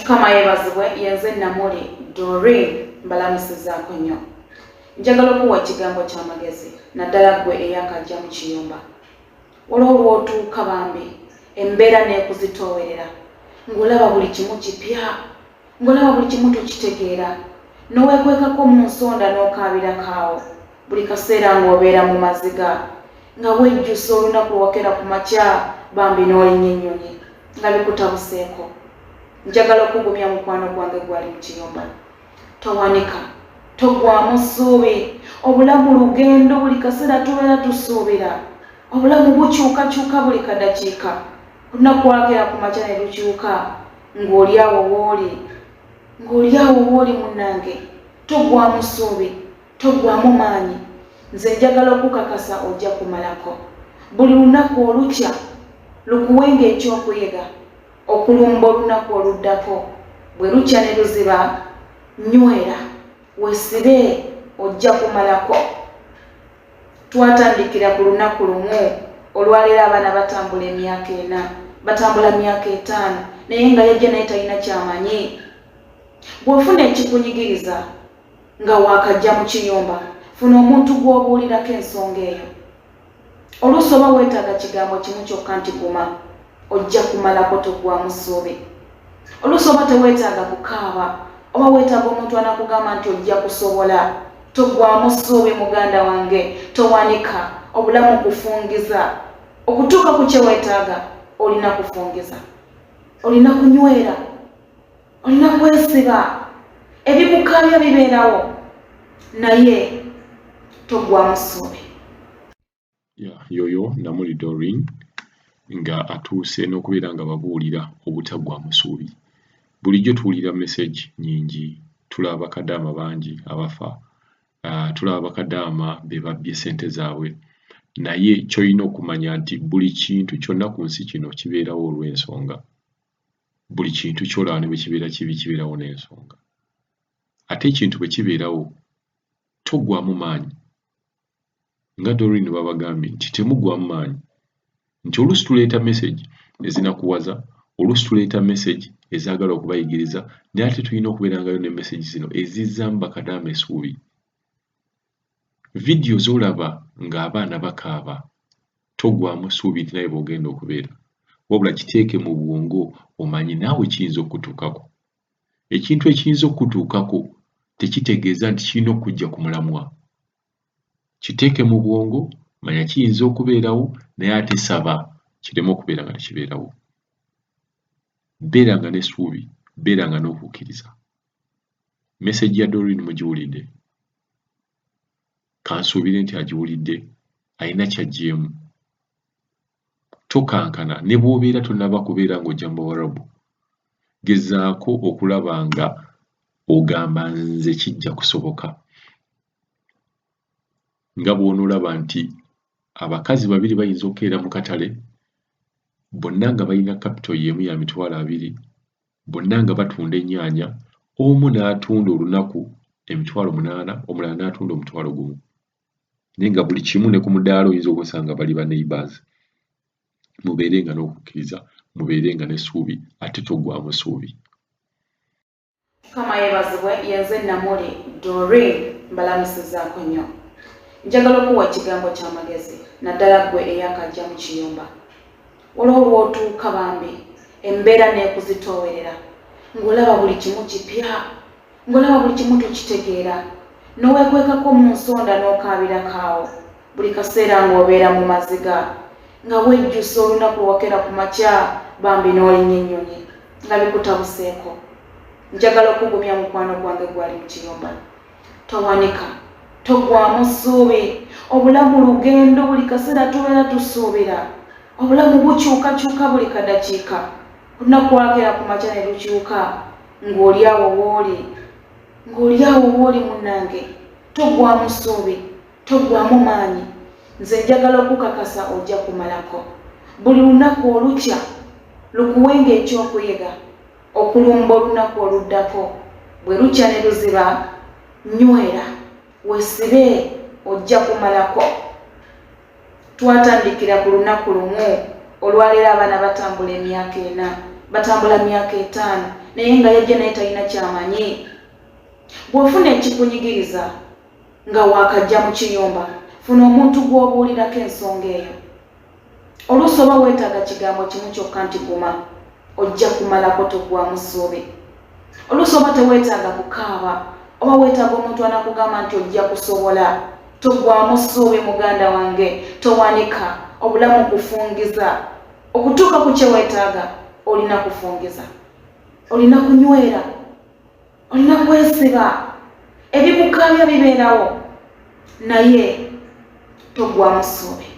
Kama yebazibwe yenze namuli Doreen mbalamusizaako nnyo. Njagala okuwa ekigambo ky'amagezi naddala ggwe eyakajja mu kiyumba. Olwo lw'otuuka bambi embeera n'ekuzitoowerera ng'olaba buli kimu kipya, ng'olaba buli kimu tokitegeera, n'oweekwekako mu nsonda n'okaabira kaawo buli kaseera ng'obeera mu maziga nga wejjusa olunaku lwokera ku makya bambi n'olinnya ennyonyi nga bikutabuseeko. Njagala okugumya mukwano gwange gwali mu kiyumba. Towanika, togwamu ssuubi. Obulamu lugendo, buli kaseera tubeera tusuubira. Obulamu bukyukakyuka buli kadakiika. Olunaku lwakera ku makya ne lukyuka ng'oli awo wooli. Ng'oli awo wooli munnange. Togwamu ssuubi, togwamu maanyi. Nze njagala okukakasa ojja kumalako. Buli lunaku olukya lukuwenga ekyokuyiga okulumba olunaku oluddako. Bwe lukya ne luziba nywera, weesibe ojja kumalako. Twatandikira ku lunaku lumu olwaleero abaana batambula emyaka 4, batambula myaka 5 naye nga yajja naye talina kyamanyi. Bw'ofuna ekikunyigiriza nga waakajja mu kiyumba, funa omuntu gw'obuulirako ensonga eyo. Oluusi oba weetaaga kigambo kimu kyokka nti guma, ojja kumalako togwamu ssuubi. Oluusi oba teweetaaga kukaaba, oba weetaaga omuntu anakugamba nti ojja kusobola, togwamu ssuubi muganda wange. Towanika, obulamu kufungiza. Okutuuka ku kye weetaaga olina kufungiza, olina kunywera, olina kwesiba. Ebikukaabya bibeerawo naye togwamu ssuubi. Yoyo namuli Doreen nga atuuse n'okubeera nga babuulira obutagwamu ssuubi. Bulijjo tuwulira message nyingi, tulaba bakadaama bangi abafa, tulaba bakadaama be babbye ssente zaabwe, naye ky'olina okumanya nti buli kintu kyonna ku nsi kino kibeerawo olw'ensonga. Buli kintu ky'olaba ne bwe kibeera kibi kibeerawo n'ensonga. Ate ekintu bwe kibeerawo togwamu maanyi. Nga Doreen babagambye nti temugwamu maanyi, nti oluusi tuleeta message ezinakuwaza, oluusi tuleeta message ezaagala okubayigiriza, naye ate tulina okubeerangayo ne message zino ezizzaamu bakadaama essuubi. Vidiyo z'olaba ng'abaana bakaaba, togwamu ssuubi nti naye bw'ogenda okubeera. Wabula kiteeke mu bwongo omanye naawe kiyinza okutuukako. Ekintu ekiyinza okutuukako tekitegeeza nti kirina okujja ku mulamwa. Kiteeke mu bwongo, manya kiyinza okubeerawo, naye ate saba kireme okubeera nga tekibeerawo. Beeranga n'essuubi, beeranga n'okukkiriza. Message ya Doreen mugiwulidde. Kansuubire nti agiwulidde, alina ky'aggyeemu. Tokankana ne bw'obeera tonnaba kubeera ng'ojja mu Bawarabu. Gezaako okulaba nga ogamba nze kijja kusoboka. Nga bw'onoolaba nti abakazi babiri bayinza okukeera mu katale, bonna nga balina kapito y'emu ya $20,000, bonna nga batunda ennyaanya, omu n'atunda olunaku $800, omulala n'atunda $1,000. Naye nga buli kimu ne ku mudaala oyinza okusanga bali ba neighbours. Mubeerenga n'okukkiriza, mubeerenga n'essuubi, ate togwamu ssuubi. Kama yebazibwe yenze namuli Doreen mbalamusizaako nnyo. Njagala okuwa ekigambo ky'amagezi naddala ggwe eyakajja mu kiyumba. Olwo lw'otuuka bambi embeera n'ekuzitoowerera ng'olaba buli kimu kipya, ng'olaba buli kimu tokitegeera, n'oweekwekako mu nsonda n'okaabira kaawo buli kaseera ng'obeera mu maziga nga wejjusa olunaku lwokera ku makya bambi n'olinnya ennyonyi nga bikutabuseeko. Njagala okugumya mukwano gwange gwali mu kiyumba. Towanika, togwamu ssuubi. Obulamu lugendo, buli kaseera tubeera tusuubira. Obulamu bukyukakyuka buli kadakiika. Olunaku lwakera ku makya ne lukyuka ng'oli awo wooli. Ng'oli awo wooli munnange. Togwamu ssuubi, togwamu maanyi. Nze njagala okukakasa ojja kumalako. Buli lunaku olukya lukuwenga ekyokuyiga okulumba olunaku oluddako. Bwe lukya ne luziba nywera, weesibe ojja kumalako. Twatandikira ku lunaku lumu olwaleero abaana batambula emyaka 4, batambula myaka 5 naye nga yajja naye talina kyamanyi. Bw'ofuna ekikunyigiriza nga waakajja mu kiyumba, funa omuntu gw'obuulirako ensonga eyo. Oluusi oba weetaaga kigambo kimu kyokka nti guma, ojja kumalako Togwamu Suubi. Oluusi oba teweetaaga kukaaba, oba weetaaga omuntu anakugamba nti ojja kusobola, Togwamu Suubi muganda wange, towanika, obulamu kufungiza. Okutuuka ku kye weetaaga, olina kufungiza. Olina kunywera, olina kwesiba, ebikukaabya bibeerawo, naye Togwamu Suubi.